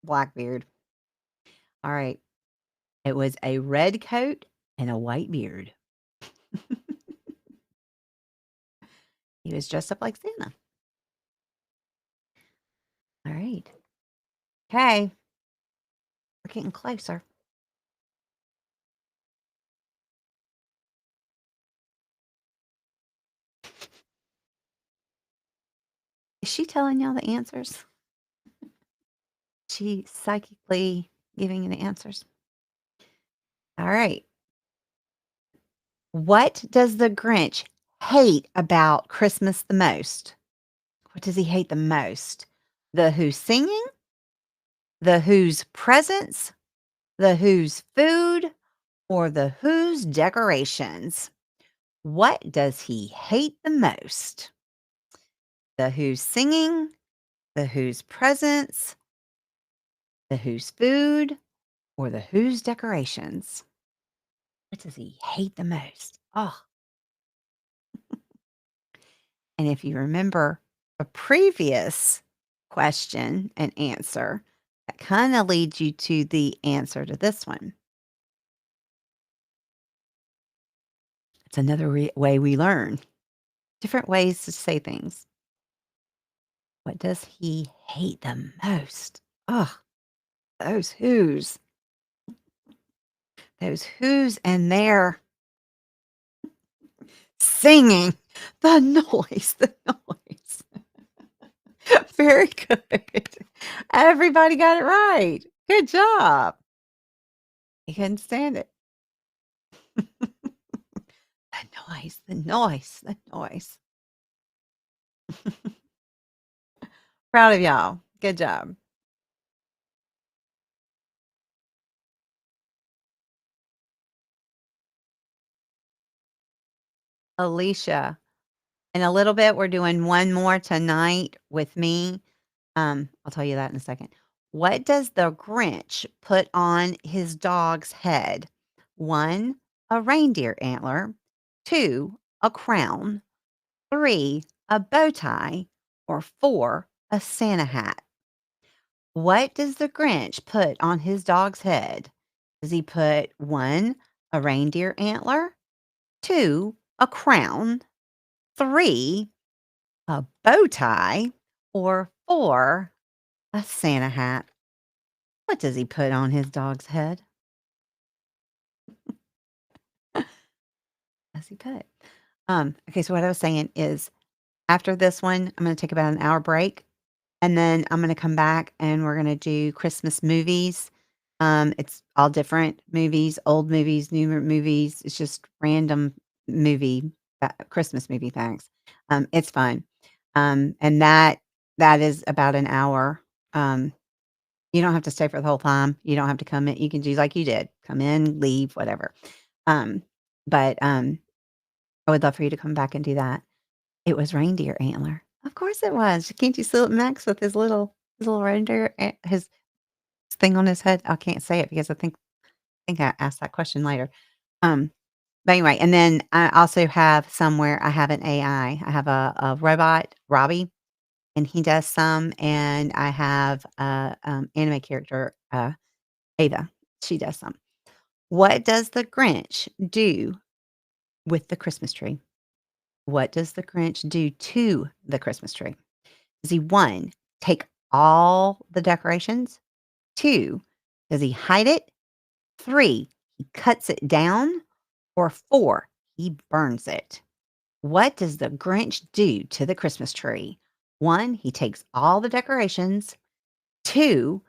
Blackbeard. All right. It was a red coat and a white beard. He was dressed up like Santa. All right. Okay. We're getting closer. Is she telling y'all the answers? She psychically giving you the answers? All right. What does the Grinch hate about Christmas the most? What does he hate the most? The Who's singing, the Who's presents, the Who's food, or the Who's decorations? What does he hate the most? The Who's singing, the Who's presents, the Who's food, or the Who's decorations? What does he hate the most? Oh, and if you remember a previous question and answer, that kind of leads you to the answer to this one. It's another way we learn, different ways to say things. What does he hate the most? Oh, those who's and their singing, the noise, the noise. Very good. Everybody got it right. Good job. He couldn't stand it. The noise, the noise, the noise. Proud of y'all. Good job. Alicia, in a little bit, we're doing one more tonight with me. I'll tell you that in a second. What does the Grinch put on his dog's head? 1, a reindeer antler. 2, a crown. 3, a bow tie. Or 4, a Santa hat. What does the Grinch put on his dog's head? Does he put 1, a reindeer antler? 2, a crown? 3, a bow tie? Or 4, a Santa hat? What does he put on his dog's head? Does he put? Okay, so what I was saying is after this one, I'm gonna take about an hour break, and then I'm gonna come back and we're gonna do Christmas movies. It's all different movies, old movies, newer movies. It's just random movie, Christmas movie things. It's fun. And that is about an hour. You don't have to stay for the whole time. You don't have to come in. You can do like you did. Come in, leave, whatever. Um, but I would love for you to come back and do that. It was reindeer antler. Of course it was. Can't you see Max with his little reindeer his thing on his head? I can't say it because I think I asked that question later. Um, but anyway, and then I also have somewhere I have an AI. I have a robot, Robbie, and he does some, and I have a, anime character, Ava. She does some. What does the Grinch do with the Christmas tree? What does the Grinch do to the Christmas tree? Does he 1, take all the decorations? 2, does he hide it? 3, he cuts it down? Or 4, he burns it? What does the Grinch do to the Christmas tree? 1, he takes all the decorations. 2,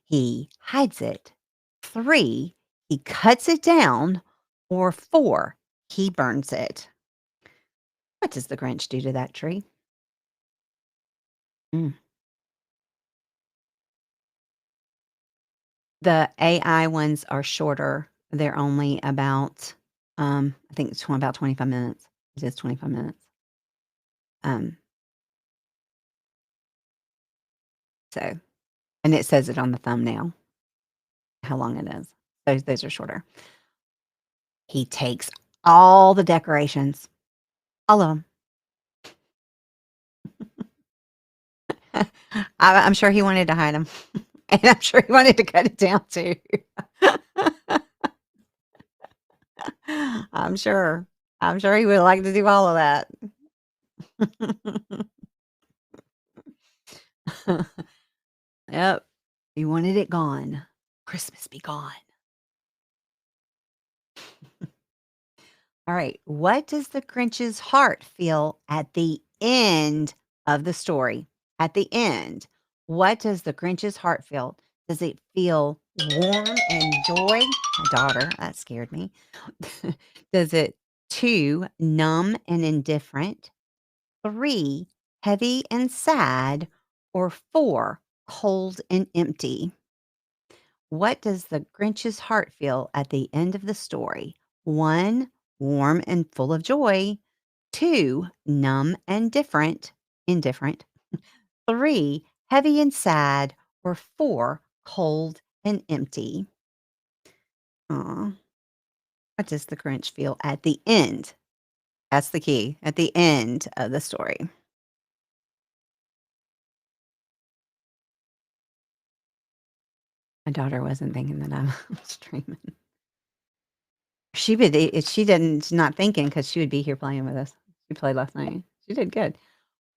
he hides it. 3, he cuts it down. Or 4, he burns it. What does the Grinch do to that tree? Mm. The AI ones are shorter. They're only about, I think it's about 25 minutes. It is 25 minutes. Um, so, and it says it on the thumbnail how long it is. Those are shorter. He takes all the decorations, all of them. I'm sure he wanted to hide them, and I'm sure he wanted to cut it down too. I'm sure. I'm sure he would like to do all of that. Yep. He wanted it gone. Christmas be gone. All right. What does the Grinch's heart feel at the end of the story? At the end, what does the Grinch's heart feel? Does it feel warm and joy? My daughter, that scared me. Does it 2, numb and indifferent? 3, heavy and sad? Or 4, cold and empty? What does the Grinch's heart feel at the end of the story? 1, warm and full of joy. 2, numb and indifferent. 3, heavy and sad. Or 4, cold and empty. Aw. What does the Grinch feel at the end? That's the key. At the end of the story. My daughter wasn't thinking that I was dreaming. She didn't, she's not thinking because she would be here playing with us. She played last night. She did good.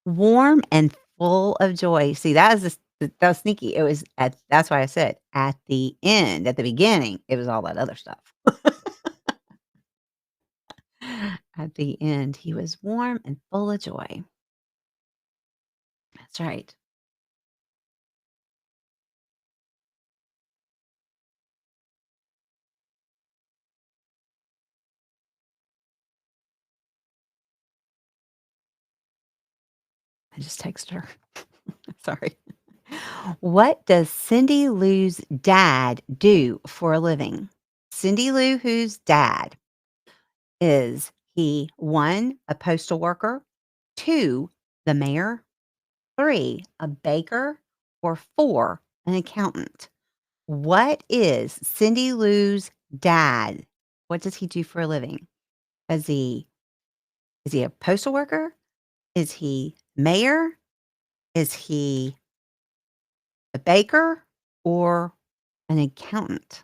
Warm and full of joy. See, that was sneaky. It was that's why I said at the end, at the beginning, it was all that other stuff. At the end, he was warm and full of joy. That's right. I just texted her. Sorry. What does Cindy Lou's dad do for a living? Cindy Lou, whose dad is he 1, a postal worker, 2, the mayor, 3, a baker, or 4, an accountant? What is Cindy Lou's dad? What does he do for a living? Is he is he a postal worker? Is he mayor? Is he a baker or an accountant?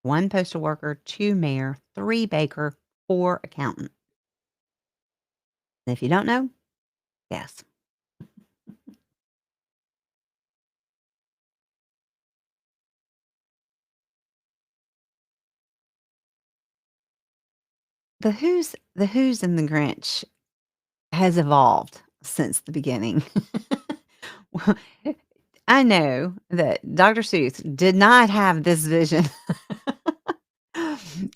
1 postal worker, 2 mayor, 3 baker, 4 accountant. And if you don't know, guess. The Who's in the Grinch has evolved since the beginning. Well, I know that Dr. Seuss did not have this vision.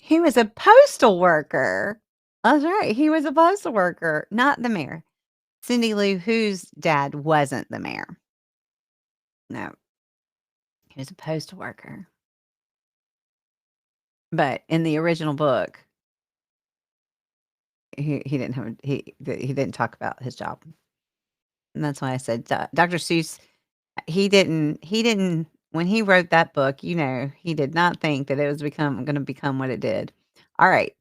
He was a postal worker. That's right, he was a postal worker, not the mayor. Cindy Lou Who's dad wasn't the mayor. No, he was a postal worker. But in the original book, he didn't have he didn't talk about his job. And that's why I said Dr. Seuss, he didn't when he wrote that book, he did not think that it was gonna become what it did. All right.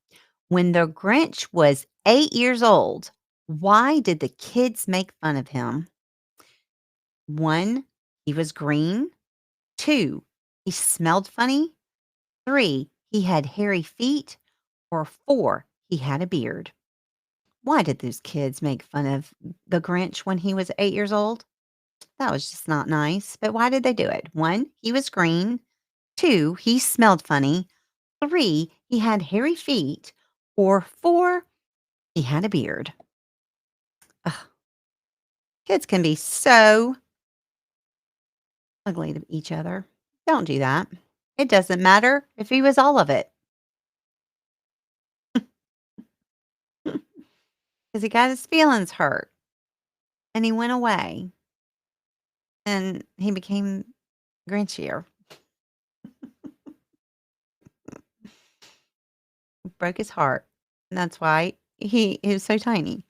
When the Grinch was 8 years old, why did the kids make fun of him? 1, he was green. 2, he smelled funny. 3, he had hairy feet. Or 4, he had a beard. Why did those kids make fun of the Grinch when he was 8 years old? That was just not nice. But why did they do it? 1, he was green. 2, he smelled funny. 3, he had hairy feet. Or 4, he had a beard. Ugh, kids can be so ugly to each other. Don't do that. It doesn't matter if he was all of it because he got his feelings hurt and he went away and he became Grinchier, broke his heart. And that's why he was so tiny.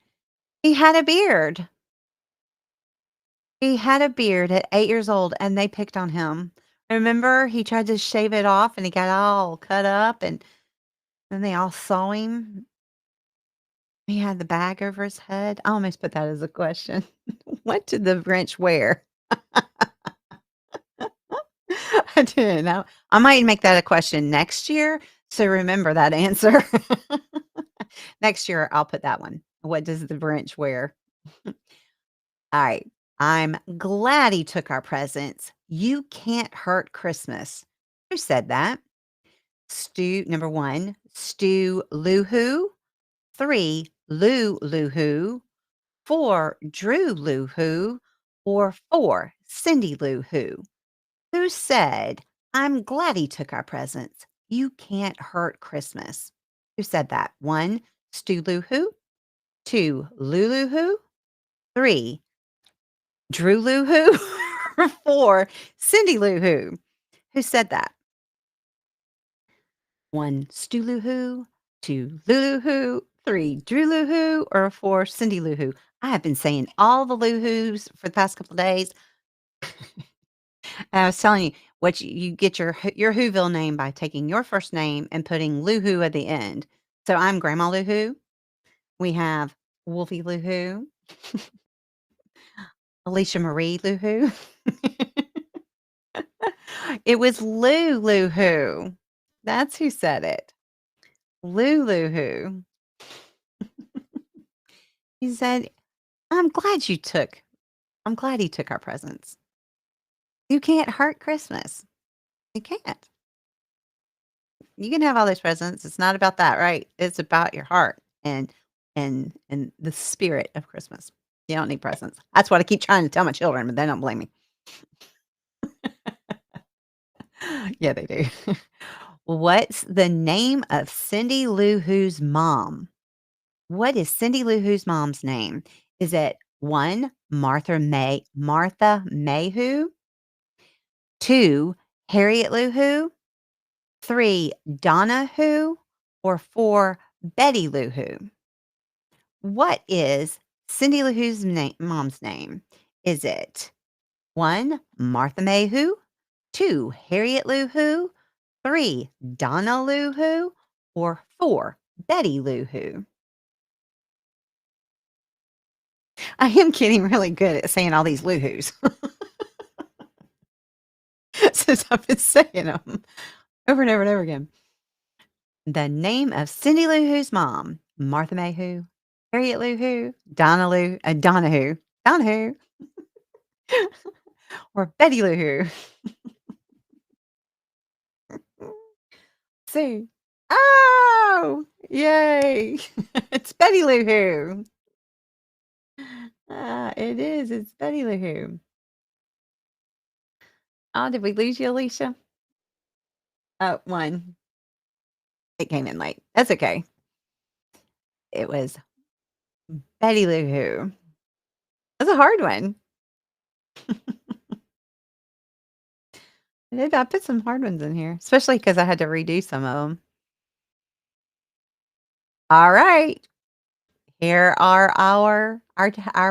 He had a beard. He had a beard at 8 years old and they picked on him. Remember, he tried to shave it off and he got all cut up and then they all saw him. He had the bag over his head. I almost put that as a question. What did the Grinch wear? I didn't know. I might make that a question next year, so remember that answer. Next year, I'll put that one. What does the Grinch wear? Alright. I'm glad he took our presents. You can't hurt Christmas. Who said that? Stu number 1, Stu Loohoo. 3, Lou Loohoo. 4, Drew Loohoo. Or 4, Cindy Loohoo. Who said, "I'm glad he took our presents. You can't hurt Christmas." Who said that? 1, Stu Loohoo. 2, Lulu Who. 3, Drew Loohoo. Or 4, Cindy Loohoo. Who said that? 1, Stu Loohoo. 2, Lulu Who. 3, Drew Loohoo. Or 4, Cindy Loohoo. I have been saying all the Loohoos for the past couple of days. I was telling you, what you get your Whoville name by taking your first name and putting Loohoo at the end. So I'm Grandma Loohoo. We have Wolfie Loohoo, Alicia Marie Loohoo. It was Lou Loohoo. That's who said it. Lou Loohoo. He said, I'm glad he took our presents. You can't hurt Christmas. You can't. You can have all those presents. It's not about that, right? It's about your heart and the spirit of Christmas. You don't need presents. That's what I keep trying to tell my children, but they don't blame me. Yeah, they do. What's the name of Cindy Lou Who's mom? What is Cindy Lou Who's mom's name? Is it 1, Martha Mayhew, 2, Harriet Lou Who, 3, Donna Who, or 4, Betty Lou Who? What is Cindy Lou Who's mom's name? Is it 1, Martha Mayhew, 2, Harriet Lou Who, 3, Donna Lou Who, or 4, Betty Lou Who? I am getting really good at saying all these Lou Who's since I've been saying them over and over and over again. The name of Cindy Lou Who's mom: Martha Mayhew, Harriet Lou Who, Donahue, or Betty Lou Who. See. Oh, yay. It's Betty Lou Who. It is. It's Betty Lou Who. Oh, did we lose you, Alicia? Oh, 1. It came in late. That's okay. It was Betty Lou Who. That's a hard one. I put some hard ones in here, especially because I had to redo some of them. All right. Here are our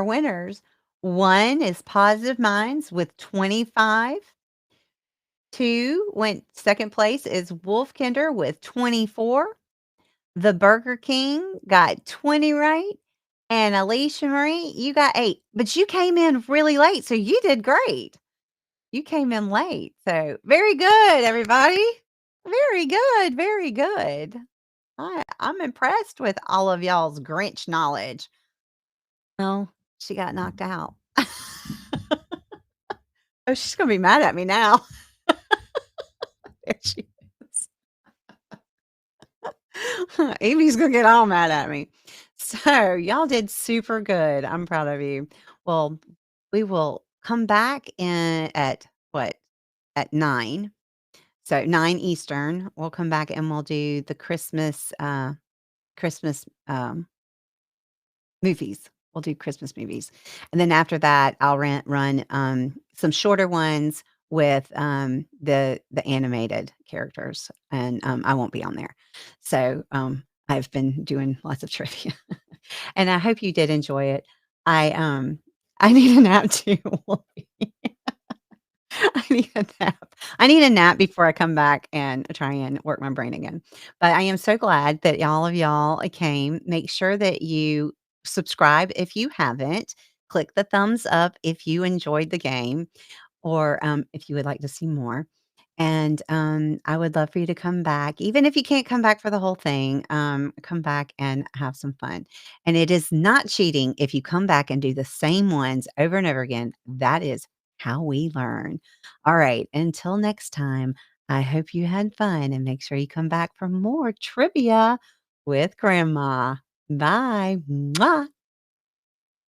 winners. 1 is Positive Minds with 25. 2 went second place is Wolfkinder with 24. The Burger King got 20 right. And Alicia Marie, you got 8, but you came in really late, so you did great. You came in late, so very good, everybody. Very good, very good. I'm impressed with all of y'all's Grinch knowledge. Well, she got knocked out. Oh, she's gonna be mad at me now. There she is. Amy's gonna get all mad at me. So, y'all did super good. I'm proud of you. Well, we will come back in at what? At 9. So 9 Eastern, we'll come back and we'll do the Christmas movies. We'll do Christmas movies. And then after that, I'll run, some shorter ones with, the animated characters, and, I won't be on there. So, I've been doing lots of trivia, and I hope you did enjoy it. I, um, I need a nap too. I need a nap. I need a nap before I come back and try and work my brain again. But I am so glad that all of y'all came. Make sure that you subscribe if you haven't. Click the thumbs up if you enjoyed the game or if you would like to see more. And I would love for you to come back. Even if you can't come back for the whole thing, come back and have some fun. And it is not cheating if you come back and do the same ones over and over again. That is how we learn. All right. Until next time, I hope you had fun and make sure you come back for more trivia with Grandma. Bye. Mwah.